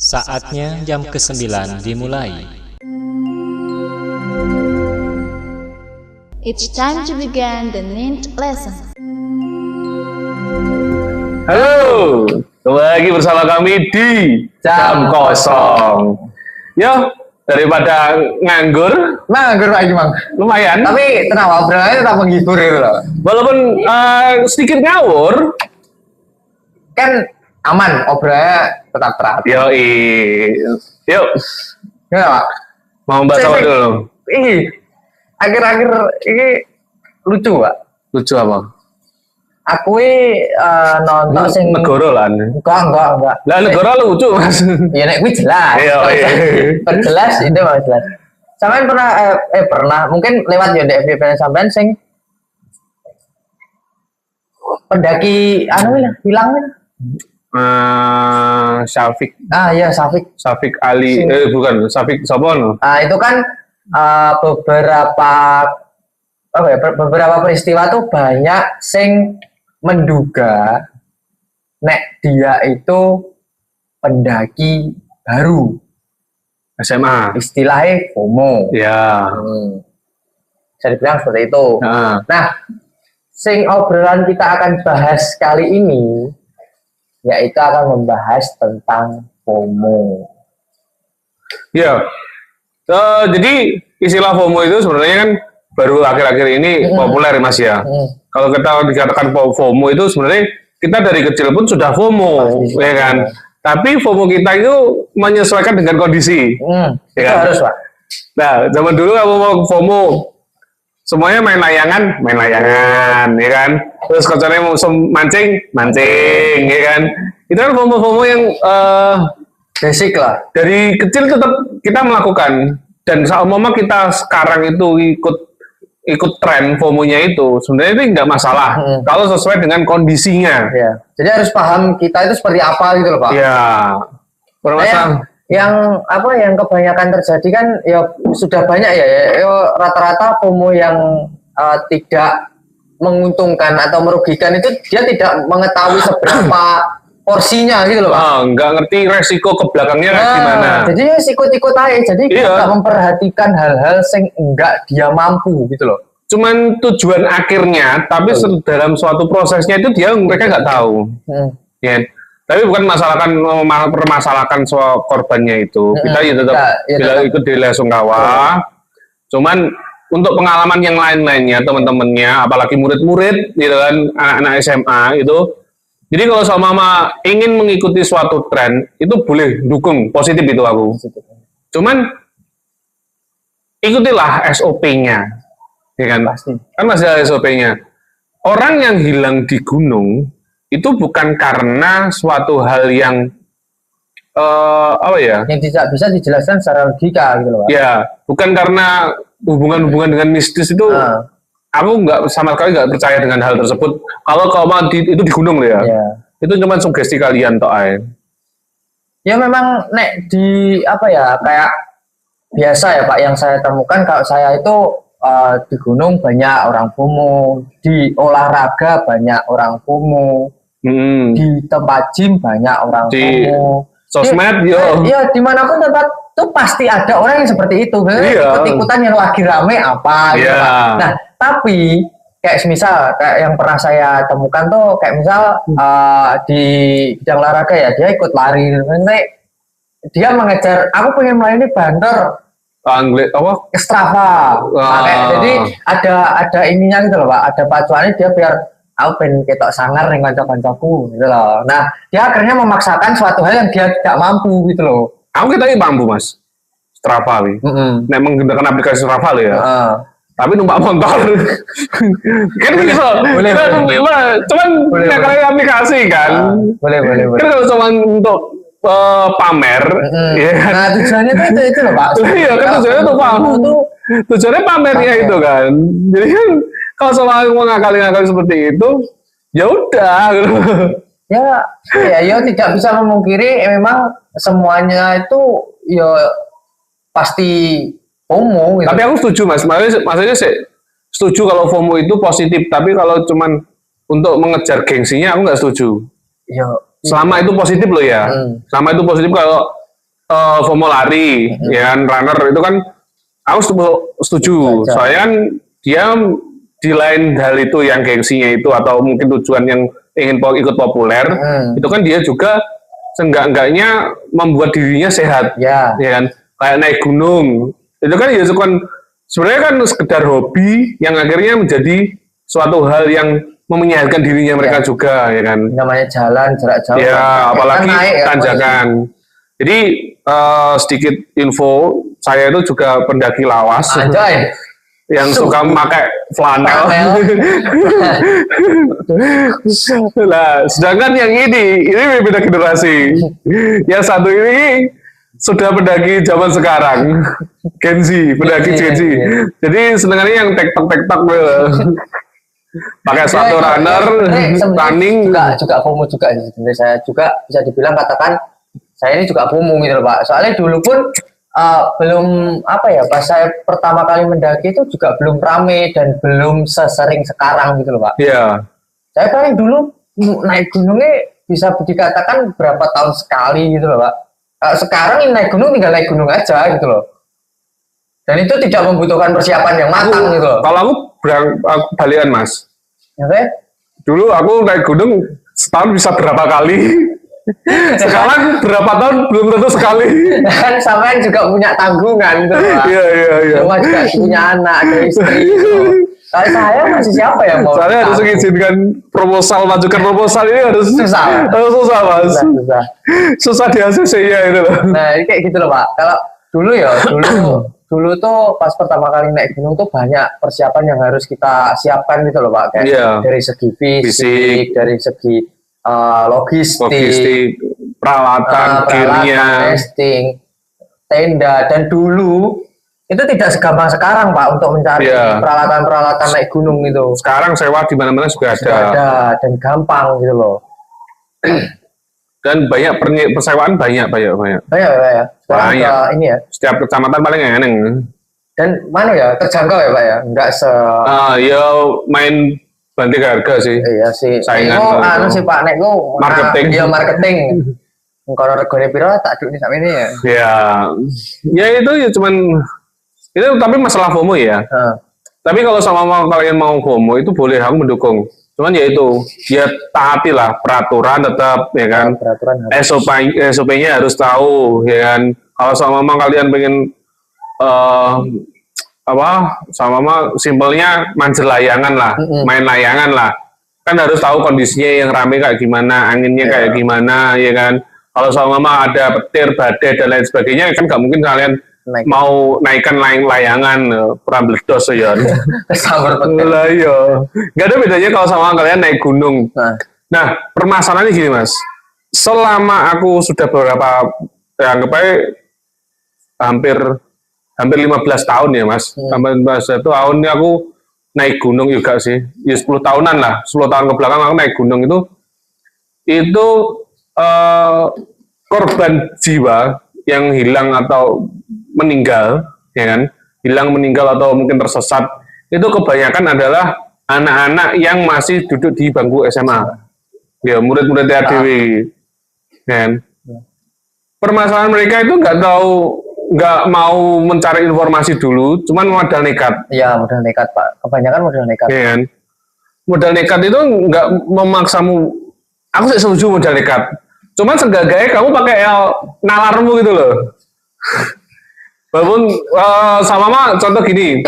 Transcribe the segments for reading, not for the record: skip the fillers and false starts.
Saatnya jam ke-9 dimulai. It's time to begin the ninth lesson. Halo, kembali lagi bersama kami di Jam Kosong. Yo, daripada nganggur Pak Imam. lumayan. Tapi tenang, obrolannya tetap menghibur gitu loh. Walaupun sedikit ngawur. Kan aman, obrolannya tetap teratur. Yuk, Gimana Pak? mau bahas apa dulu? Ini akhir-akhir ini lucu Pak. Lucu apa? Aku nonton sing Negara lah. enggak. Lah negara lucu mas. Ya nek kuwi jelas. Iya. Jelas itu Mas jelas. Sampean pernah mungkin lewat ya ndek FYP sampean sing pendaki hilang. Syafiq Iya Syafiq. Ali, bukan Syafiq Sabon. Nah, itu kan beberapa peristiwa tuh banyak sing menduga nek dia itu pendaki baru, SMA. istilahnya FOMO. Ya. Bisa dibilang seperti itu. Nah, sing obrolan kita akan bahas kali ini yaitu akan membahas tentang FOMO. Ya. Jadi istilah FOMO itu sebenarnya kan baru akhir-akhir ini populer Mas ya. Kalau kita dikatakan FOMO itu sebenarnya kita dari kecil pun sudah FOMO, ya kan. Tapi FOMO kita itu menyesuaikan dengan kondisi. Ya Itu kan? harus Pak. Nah, zaman dulu kalau mau FOMO semuanya main layangan, ya kan. Terus kocornya mau mancing, ya kan. Itu kan FOMO yang Basic lah. dari kecil tetap kita melakukan. Dan seumpama kita sekarang itu ikut tren FOMO-nya itu, sebenarnya itu nggak masalah kalau sesuai dengan kondisinya. Ya. Jadi harus paham kita itu seperti apa gitu loh Pak. Ya, Nah, yang kebanyakan terjadi kan ya sudah banyak ya rata-rata FOMO yang tidak menguntungkan atau merugikan itu dia tidak mengetahui seberapa porsinya gitu loh Pak. nggak ngerti resiko ke belakangnya gimana. Jadi ya ikut-ikut aja. Jadi dia nggak memperhatikan hal-hal yang enggak dia mampu gitu loh. Cuman tujuan akhirnya, tapi dalam suatu prosesnya itu mereka nggak tahu. Ya. Tapi bukan permasalahkan soal korbannya itu. Kita ya tetap ikut di Sungkawa. Cuman untuk pengalaman yang lain-lainnya, teman-temannya, apalagi murid-murid, gitu kan, anak-anak SMA itu. Jadi kalau sama mama ingin mengikuti suatu tren, itu boleh dukung, positif itu aku. Cuman ikutilah SOP-nya, ya kan? Pasti. Kan masih ada SOP-nya. Orang yang hilang di gunung itu bukan karena suatu hal yang Yang tidak bisa dijelaskan secara logika gitu loh Pak. Ya, bukan karena hubungan-hubungan dengan mistis itu. Aku sama sekali nggak percaya dengan hal tersebut. Kalau itu di gunung loh ya. Itu cuma sugesti kalian toh ay. Ya memang nek di kayak biasa ya Pak yang saya temukan kalau saya itu di gunung banyak orang FOMO, di olahraga banyak orang FOMO, di tempat gym banyak orang FOMO. Sosmed Iya, dimanapun tempat tuh pasti ada orang yang seperti itu. Ikut-ikutan yang lagi rame apa gitu. Nah, tapi kayak misal kayak yang pernah saya temukan tuh kayak misal di bidang olahraga ya dia ikut lari, nanti dia mengejar aku pengen main ini banter Strava. Jadi ada ininya gitu loh Pak, ada pacuannya dia biar aku pengen ketok sangar dengan kanca-kancaku gitu loh. Nah, dia akhirnya memaksakan suatu hal yang dia tidak mampu gitu loh. Aku kita mampu Mas. Strava nih. Nek menggunakan aplikasi Strava lo ya. Tapi numpak motor. Kan bisa. Boleh. Cuman ngakali aplikasi kan. Boleh. Kan kalau cuma untuk pamer, ya kan? Nah tujuannya itu loh Pak. Iya kan tujuannya untuk pamer. Tujuannya pamernya itu kan. Jadi kan kalau soal ngakali seperti itu, ya udah. Ya tidak bisa memungkiri memang semuanya itu ya pasti FOMO gitu. Tapi aku setuju Mas, maksudnya setuju kalau FOMO itu positif, tapi kalau cuman untuk mengejar gengsinya aku nggak setuju. Ya Selama itu positif loh ya. Selama itu positif, kalau FOMO lari, ya kan, runner itu kan aku setuju. Soalnya kan dia di lain hal itu yang gengsinya itu atau mungkin tujuan yang ingin ikut populer, itu kan dia juga seenggak-enggaknya membuat dirinya sehat, ya kan, kayak naik gunung, itu kan ya cuman sebenarnya kan sekedar hobi yang akhirnya menjadi suatu hal yang menyehatkan dirinya mereka juga, ya kan. Namanya jalan jarak jauh. Ya, apalagi tanjakan. Jadi sedikit info, saya itu juga pendaki lawas. Anjay. Yang suka memakai flanel. Nah, sedangkan yang ini beda generasi. Yang satu ini sudah pendaki zaman sekarang, Gen Z, pendaki Gen Z. Jadi senengannya yang tektok pakai sepatu runner, running. Juga FOMO juga sebenarnya, saya juga bisa dibilang katakan saya ini juga FOMO gitu loh Pak. Soalnya dulu pun belum apa ya, pas saya pertama kali mendaki itu juga belum rame dan belum sesering sekarang gitu loh Pak. Iya. Saya paling dulu naik gunungnya bisa dikatakan berapa tahun sekali gitu loh Pak. Sekarang naik gunung tinggal naik gunung aja gitu loh. Dan itu tidak membutuhkan persiapan yang matang gitu loh. Kalau aku balikan Mas. Ya, dulu aku naik gunung setahun bisa berapa kali. Sekarang berapa tahun belum tentu sekali. Kan sampean juga punya tanggungan gitu Pak. Iya. Cuma juga punya anak, ada istri gitu. Kalau saya masih siapa yang mau? Saya harus mengizinkan majukan proposal ini harus susah. Susah Mas. Susah di ACC-nya itu loh. Nah, ini kayak gitu loh Pak. Kalau dulu tuh pas pertama kali naik gunung tuh banyak persiapan yang harus kita siapkan gitu loh Pak. Kayak dari segi fisik, dari segi logistik, peralatan, gearnya, testing, tenda, dan dulu itu tidak segampang sekarang Pak untuk mencari peralatan-peralatan naik gunung itu. Sekarang sewa di mana-mana juga ada. Dan gampang gitu loh. Dan banyak persewaan banyak. Banyak. Sekarang ini ya. Setiap kecamatan paling eneng. Dan mana ya, terjangkau ya Pak ya, enggak ya main banting harga sih. Iya sih. Saingan. Sih Pak, nek marketing. Iya marketing. Kalau regane piro tak duit sampe ini ya. Ya itu ya cuman itu tapi masalah FOMO ya. Tapi kalau kalian mau FOMO itu boleh, aku mendukung. Cuman ya itu, ya taatilah peraturan tetap ya kan. SOP-nya harus tahu ya kan. Kalau sama kalian pengen sama simpelnya manjel layangan lah, main layangan lah, kan harus tahu kondisinya yang rame kayak gimana, anginnya kayak gimana, ya kan. Kalau sama ada petir, badai dan lain sebagainya, kan nggak mungkin kalian mau naikkan layangan perambles ya. Kesambar petir. Lah iya, nggak ada bedanya kalau sama kalian naik gunung. Nah, permasalahannya gini Mas, selama aku sudah anggap aja hampir 15 tahun ya Mas. Sampai 15 tahun ini aku naik gunung juga sih. Ya 10 tahunan lah. 10 tahun ke belakang aku naik gunung itu korban jiwa yang hilang atau meninggal, ya kan? Hilang, meninggal atau mungkin tersesat. Itu kebanyakan adalah anak-anak yang masih duduk di bangku SMA. Ya, murid-murid TADW. Ya kan? Permasalahan mereka itu nggak mau mencari informasi dulu, cuman modal nekat. Iya, modal nekat Pak. Kebanyakan modal nekat. Iya kan? Modal nekat itu nggak memaksamu. Aku sih setuju modal nekat. Cuman seenggaknya kamu pakai nalarmu gitu loh. Walaupun sama contoh gini,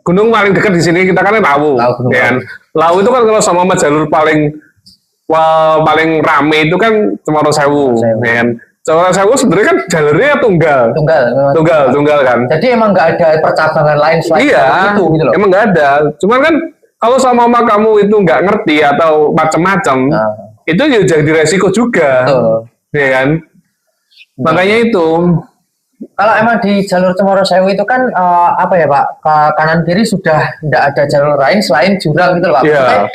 gunung paling dekat di sini kita kan Lawu. Ya kan? Lawu itu kan kalau sama jalur paling rame itu kan Cemoro Sewu. Ya kan? Cemoro Sewu sebenarnya kan jalurnya tunggal kan. Jadi emang nggak ada percabangan lain selain itu gitu loh. Emang nggak ada. Cuman kan kalau sama kamu itu nggak ngerti atau macam-macam, itu ya jadi resiko juga. Ya kan. Makanya itu. Kalau emang di jalur Cemoro Sewu itu kan apa ya Pak, ke kanan kiri sudah tidak ada jalur lain selain jurang gitu loh Pak. Yeah.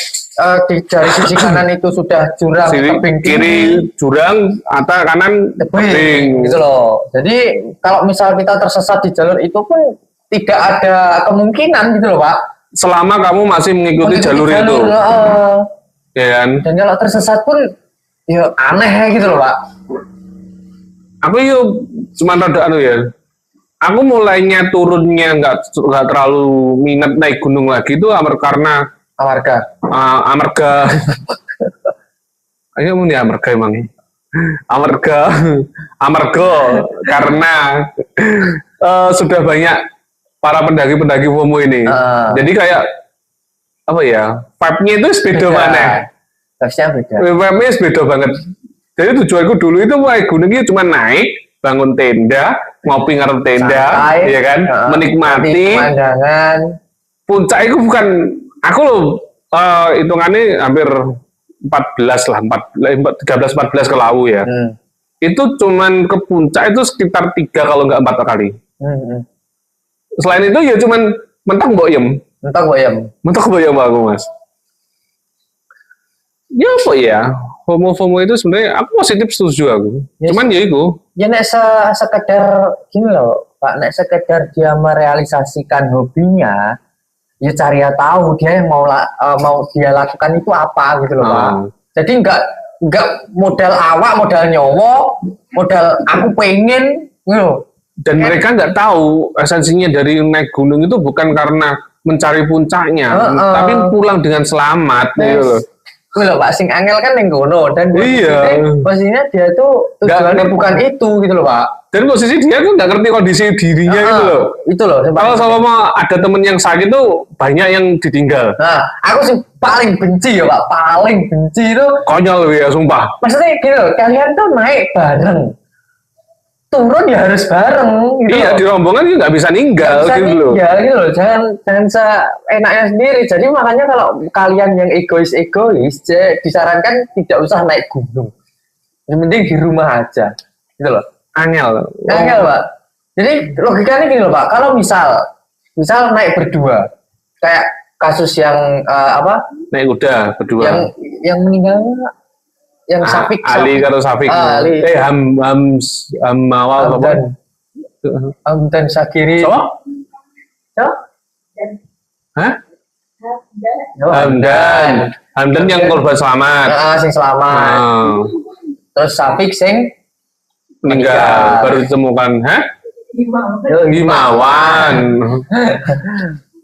Dari sisi kanan itu sudah jurang, tebing kiri jurang, atau kanan tebing gitu loh. Jadi kalau misal kita tersesat di jalur itu pun tidak ada kemungkinan gitu loh Pak. Selama kamu masih mengikuti jalur itu. Ya kan? Dan kalau tersesat pun ya aneh gitu loh Pak. Aku yuk cuma rada anu ya. Aku mulainya turunnya nggak terlalu minat naik gunung lagi itu karena amarga ayo muni amarga emang amarga karena sudah banyak para pendaki-pendaki FOMO ini. Jadi kayak apa ya, vibe-nya itu beda mana? Vibe-nya beda banget. Jadi tujuanku dulu itu naik gunung itu cuma naik, bangun tenda, ngopi ngarep tenda, ya kan, menikmati pemandangan. Puncak itu bukan aku loh, hitungannya hampir 14 lah, 13-14 ke Lawu ya. Itu cuman ke puncak itu sekitar 3 kalau nggak 4 kali. Selain itu ya cuman mentok boyem aku mas. Ya apa ya, FOMO itu sebenarnya aku positif setuju aku. Yes. Cuman ya itu. Ya nek sekedar gini loh Pak, nek sekedar dia merealisasikan hobinya, ya cari tahu dia yang mau dia lakukan itu apa gitu loh Pak. Jadi enggak modal awak, modal nyowo, modal aku pengen gitu. Dan mereka nggak tahu esensinya dari naik gunung itu bukan karena mencari puncaknya, tapi pulang dengan selamat gitu loh. Loh Pak, sing angel kan yang gono dan posisinya dia tuh tujuannya bukan itu gitu loh Pak. Dan posisi dia tuh nggak ngerti kondisi dirinya gitu loh. Itu loh. Kalau sama ada temen yang sakit tuh banyak yang ditinggal. Nah, aku sih paling benci ya Pak, paling benci itu. Konyol ya sumpah. Maksudnya gitu loh, kalian tuh naik bareng, turun ya harus bareng. Gitu iya, di rombongan juga nggak bisa ninggal gitu loh. Ya gitu loh, jangan seenaknya sendiri. Jadi makanya kalau kalian yang egois disarankan tidak usah naik gunung. Yang penting di rumah aja, gitu loh. Angel Pak. Jadi logikanya gini loh Pak, kalau misal naik berdua, kayak kasus yang naik kuda berdua. Yang meninggal. Yang Safik Ali karo Safik. Hamawal apa? Hamdan Syakiri. Siapa? Hah? Hamdan yang korban selamat. Sing selamat. Terus Safik sing meninggal baru ditemukan. Hah? Himawan.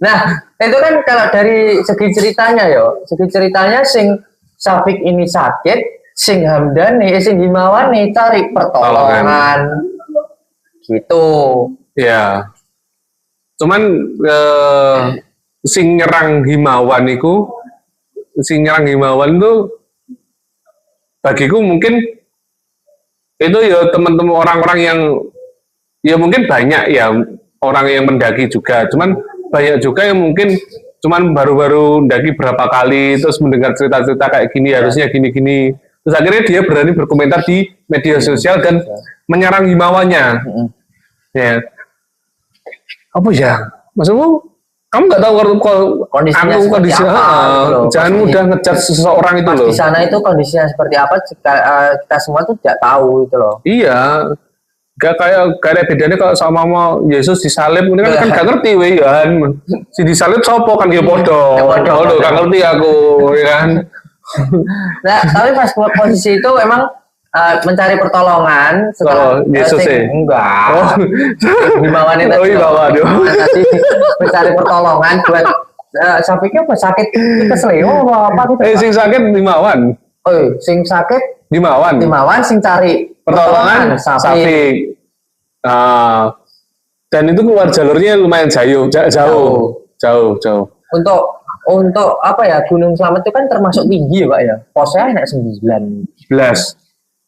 Nah, itu kan kalau dari segi ceritanya sing Safik ini sakit, sing Hamdani, sing Himawan nih cari pertolongan gitu. Ya. Cuman sing nyerang Himawan tuh bagiku mungkin itu ya teman-teman orang-orang yang ya mungkin banyak ya orang yang mendaki juga. Cuman banyak juga yang mungkin cuman baru-baru mendaki berapa kali terus mendengar cerita-cerita kayak gini harusnya gini-gini. Terus akhirnya dia berani berkomentar di media sosial dan menyerang Himawannya. Ya. Apa ya? Maksudmu, kamu nggak tahu kondisinya jangan mudah ngejudge seseorang itu loh. Di sana itu kondisinya seperti apa? Kita semua tuh tidak tahu itu loh. Iya. Gak ada bedanya kalau sama mau Yesus disalib, ini kan gak ngerti kan. Si disalib sopo kan dia bodoh. Gak ngerti aku, ya kan. Nah, tapi pas posisi itu emang mencari pertolongan setelah Yesus enggak. Himawan itu. Mencari pertolongan buat Safiknya sakit keseleo apa gitu. Sing sakit Himawan. Sing sakit Himawan, sing cari pertolongan Safik. Dan itu keluar jalurnya lumayan jauh. Untuk apa ya, Gunung Slamet itu kan termasuk tinggi ya Pak ya. Posnya naik 11. 90.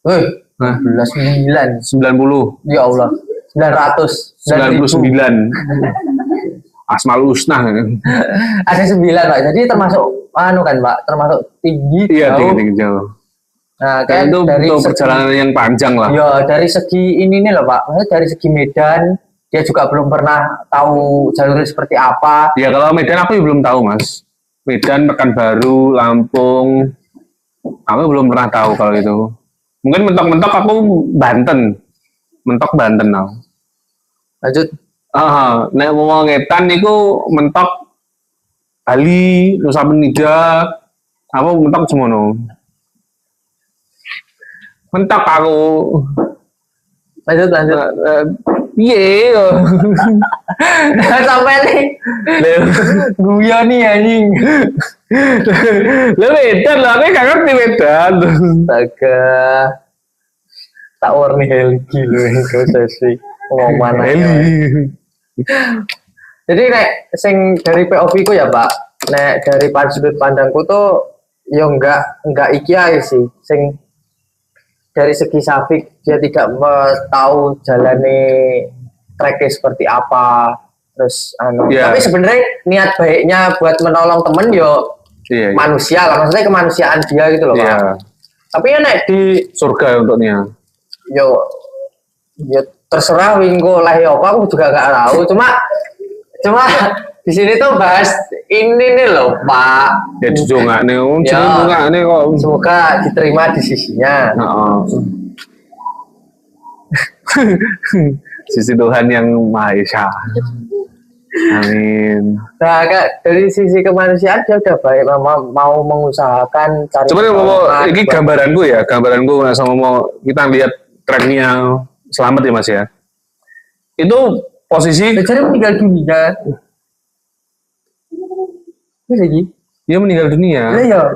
Ya Allah. 99. Asmaul Husna. Ada 9 Pak. Jadi termasuk kan Pak, termasuk tinggi. Iya, tinggi jauh. Nah, kayak itu dari perjalanan yang panjang lah. Ya, dari segi ini nih loh Pak. Maksudnya dari segi medan, dia juga belum pernah tahu jalurnya seperti apa. Ya, kalau Medan aku belum tahu, Mas. Medan, Pekanbaru, Lampung, aku belum pernah tahu kalau itu. Mungkin mentok-mentok aku Banten. Mentok Banten aku. Lanjut. Nek mau ngetan niku mentok Bali, Nusa Penida, aku mentok semono. Mentok aku. Lanjut. Piye yo. Sampai nih. Guyon nih anjing. Lah Medan lah, aku gak ngerti Medan. Astaga. Tak warni Helgi lho iku sesi ngomong mana. Jadi nek sing dari POV ku ya, Pak. Nek dari sudut pandangku tuh ya enggak iki aja sih. Sing dari segi Syafiq dia tidak tahu jalannya tracknya seperti apa. Terus tapi sebenarnya niat baiknya buat menolong temen yo manusia lah, maksudnya kemanusiaan dia gitu loh, Pak. Tapi ya nek di surga untuknya. Yo terserah wingko lah ya apa, aku juga nggak tahu. Cuma di sini tuh bahas ini nih loh, Pak. Ya juga nggak nih kok. Semoga diterima di sisinya. Sisi Tuhan yang Maha Esa. Amin. Nah, dari sisi kemanusiaan dia udah baik, mau mengusahakan cari. Cuman ini gambaranku sama mau kita lihat tracknya Selamat ya Mas ya. Itu posisi. Jadi meninggal dunia. Ini lagi. Dia meninggal dunia. Iya.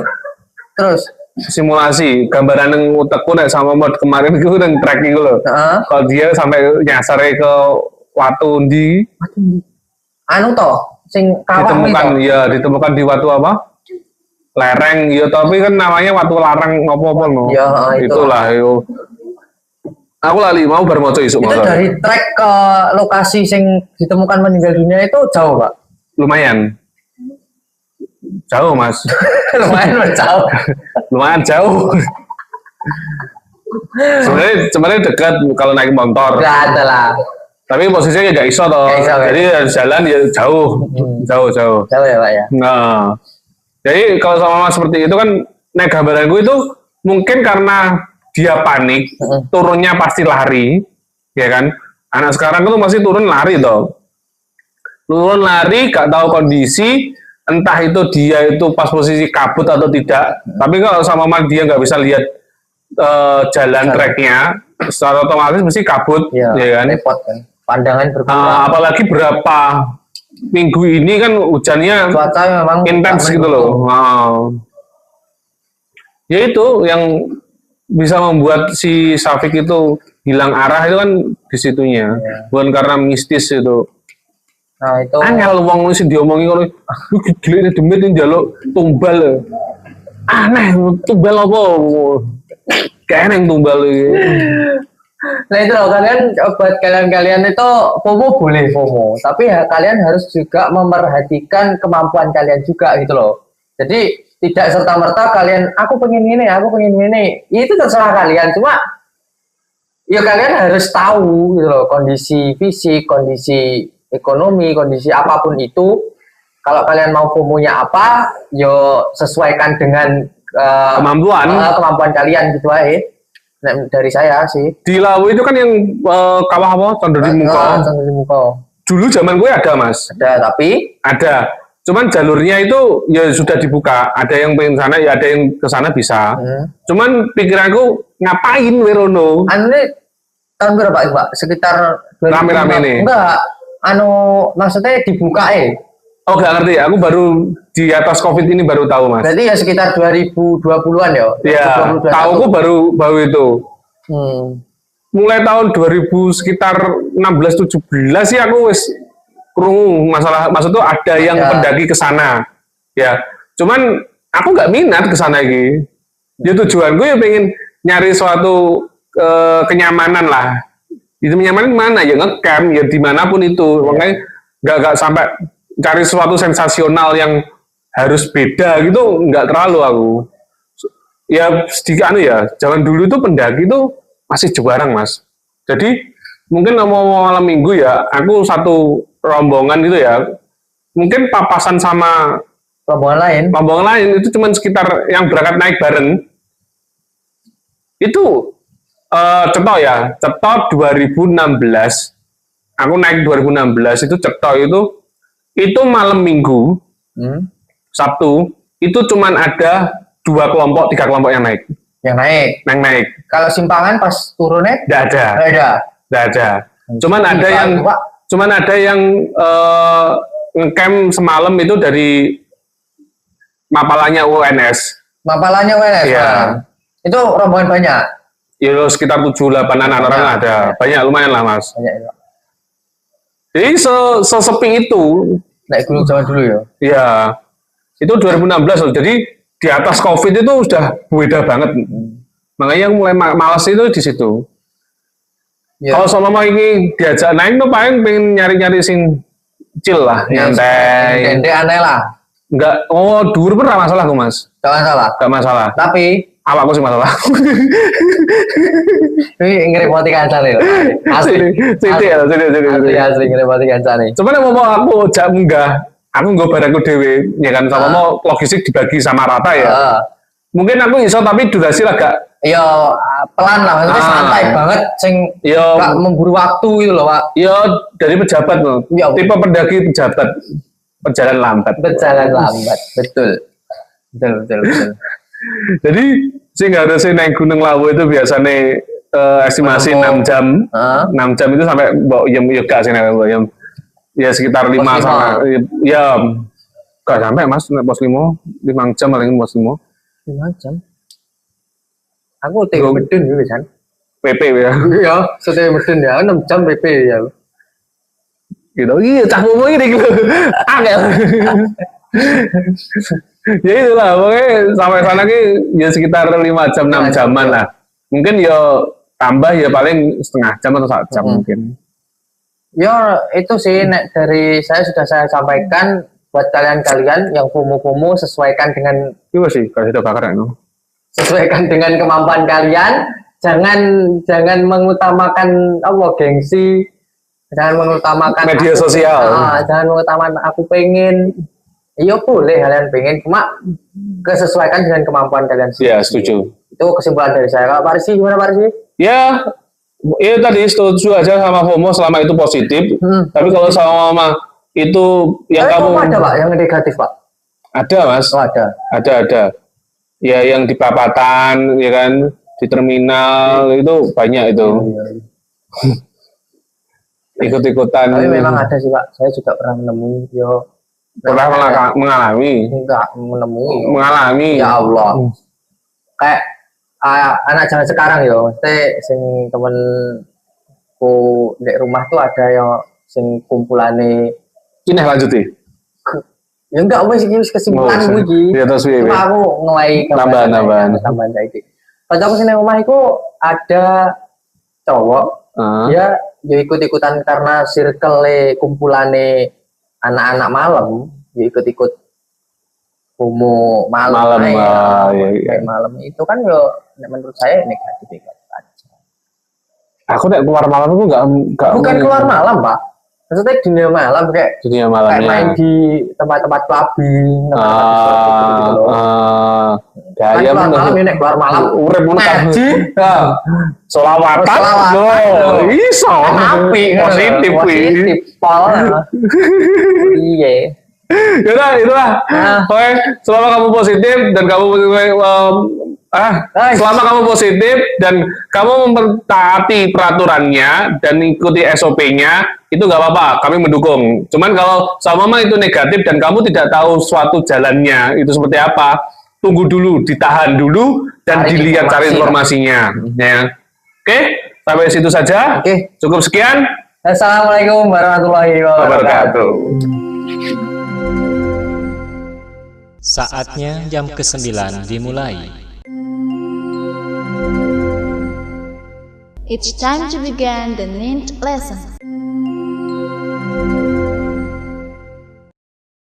Terus simulasi gambaran yang utekku nek sama mod kemarin itu yang track itu loh. Kalau dia sampai nyasar ke watu ndi. Anu toh, sing kawah ditemukan di watu apa? Lereng, ya tapi kan namanya watu larang apa-apa no. Ya, itulah yo. Aku lali mau bar moco isuk itu dari trek ke lokasi sing ditemukan meninggal dunia itu jauh, Pak? Lumayan. Jauh, Mas. Lumayan jauh. Sebenarnya dekat kalau naik motor. Enggak ada lah. Tapi posisinya nggak iso toh. Jadi jalan ya jauh. Jauh ya, Pak ya. Nah. Jadi kalau sama seperti itu kan naik gambaran gue itu mungkin karena dia panik, turunnya pasti lari, ya kan? Anak sekarang itu masih turun lari toh. Turun lari, gak tahu kondisi, entah itu dia itu pas posisi kabut atau tidak. Tapi kalau sama dia nggak bisa lihat jalan treknya, secara otomatis mesti kabut, ya kan? Repot kan. Pandangan berkurang. Apalagi berapa minggu ini kan hujannya cuaca memang intens gitu loh. Ya itu yang bisa membuat si Syafiq itu hilang arah itu kan di situnya, bukan karena mistis itu. Nah itu. Angel wong sing diomongi ngono, gile demit njaluk tumbal. Aneh, tumbal apa? Kayak yang tumbal iki. Nah itu loh, buat kalian itu FOMO boleh FOMO, tapi ya kalian harus juga memperhatikan kemampuan kalian juga gitu loh. Jadi tidak serta-merta kalian, aku pengen ini, itu terserah kalian. Cuma ya kalian harus tahu gitu loh, kondisi fisik, kondisi ekonomi, kondisi apapun itu. Kalau kalian mau FOMO-nya apa, yo sesuaikan dengan kemampuan kalian gitu aja. Nah, dari saya sih. Di Lawu itu kan yang kawah apa? Condor di Muko. Dulu zaman gue ada, Mas. Ada. Cuman jalurnya itu ya sudah dibuka. Ada yang pengen sana, ya ada yang ke sana bisa. Cuman pikiranku ngapain Werono? Ini tahun berapa, Pak? Sekitar rame-rame nih. Enggak. Maksudnya dibuka Oh, gak ngerti. Aku baru di atas COVID ini baru tahu, Mas. Berarti ya sekitar 2020-an ya? Iya, tahuku baru itu. Mulai tahun 2000 sekitar 16-17 sih aku wis krungu maksud tuh ada yang pendaki ke sana. Ya, cuman aku nggak minat ke sana iki. Ya tujuanku ya pengen nyari suatu kenyamanan lah. Itu kenyamanan mana ya ngecamp ya dimanapun itu. Makanya nggak sampai cari sesuatu sensasional yang harus beda gitu, nggak terlalu aku. Ya sedikit zaman dulu itu pendaki itu masih jarang, Mas. Jadi mungkin mau malam minggu ya, aku satu rombongan gitu ya, mungkin papasan sama rombongan lain itu cuman sekitar yang berangkat naik bareng. Itu Ceto 2016, aku naik 2016 itu Ceto itu malam minggu, Sabtu, itu cuman ada 3 kelompok yang naik. Yang naik. Kalau simpangan pas turunnya? Nggak ada. Nggak ada. Cuman ada yang ngecamp semalam itu dari Mapalanya UNS. Mapalanya UNS. Iya. Itu rombongan banyak. Ya sekitar 7-8 orang ada. Banyak, lumayan lah Mas. Banyak itu. Jadi sesepi itu. Naik gunung zaman dulu ya. Iya. Itu 2016 loh. Jadi di atas COVID itu sudah beda banget. Makanya yang mulai malas itu di situ. Ya. Kalau sama ini diajak naik tuh paling pengen nyari-nyari sing chill lah, nyantai. Nyantai aneh lah. Enggak, dhuwur pun enggak masalah kok Mas. Enggak masalah. Tapi awakku sih masalah. Ini ngerepoti kancane lho. Asli ngerepoti kancane. Cuman mau aku jak munggah, aku nggo barangku dhewe, ya kan sama mau logistik dibagi sama rata ya. Mungkin aku iso tapi durasi agak pelan lah, maksudnya santai banget, gak memburu waktu gitu loh Pak. Dari pejabat loh, tipe pendaki pejabat, berjalan lambat, betul. Jadi sih nggak ada sih naik Gunung Lawu itu biasanya estimasi 6 jam, 6 jam itu sampai bawa gak sih ya sekitar 5 sampai gak sampai Mas, pos 5 jam paling pos 5 jam. Aku TW Medun ya kan. PP ya. Iya, TW Medun ya 6 jam PP ya. Gitu. Iya, cah ngomong ini gitu. Angel. Ya itulah, pokoknya sampai sana ki ya sekitar 5 jam 6 jaman lah. Mungkin ya tambah ya paling setengah jam atau 1 jam mungkin. Ya itu sih dari sudah saya sampaikan buat kalian-kalian yang FOMO sesuaikan dengan sih kalau itu bakar itu. Sesuaikan dengan kemampuan kalian, jangan mengutamakan gengsi, jangan mengutamakan media sosial, jangan mengutamakan aku pengen, iya boleh kalian pengen, cuma kesesuaikan dengan kemampuan kalian sendiri. Ya setuju. Itu kesimpulan dari saya. Kalau Pak Risi gimana Pak Risi? Ya tadi setuju aja sama FOMO selama itu positif, tapi kalau sama itu yang kamu ada Pak yang negatif Pak? Ada Mas. Ada. Ya yang di perapatan, ya kan, di terminal itu banyak itu. Ikut-ikutan. Tapi memang ada sih Pak, saya juga pernah menemui. Pernah mengalami? Enggak menemui. Mengalami. Ya Allah. Kayak anak zaman sekarang mesti sing temenku di rumah tuh ada yang sing kumpulane. Ini lanjuti. Ya enggak wis kesimpulan iki. Ya terus piye? Cuma aku ngelai tambahan saiki. Pas aku sini omah iku ada cowok dia ikut-ikutan karena circle kumpulane anak-anak malam, dia ikut-ikut FOMO malam. Malam itu kan menurut saya negatif aja. Aku nek keluar malam itu enggak bukan keluar malam, Pak. Maksudnya dunia malam kayak main di tempat-tempat clubbing, gaya malam ini keluar malam urip ngaji selawatan iso positif pol iya itulah oke selama kamu positif dan kamu selama kamu positif dan kamu mentaati peraturannya dan ikuti SOP-nya itu nggak apa-apa, kami mendukung. Cuman kalau sama itu negatif dan kamu tidak tahu suatu jalannya itu seperti apa, tunggu dulu, ditahan dulu dan dilihat cari informasinya. Ya. Oke, sampai situ saja. Cukup sekian. Assalamualaikum warahmatullahi wabarakatuh. Saatnya jam ke-9 dimulai. It's time to begin the ninth lesson.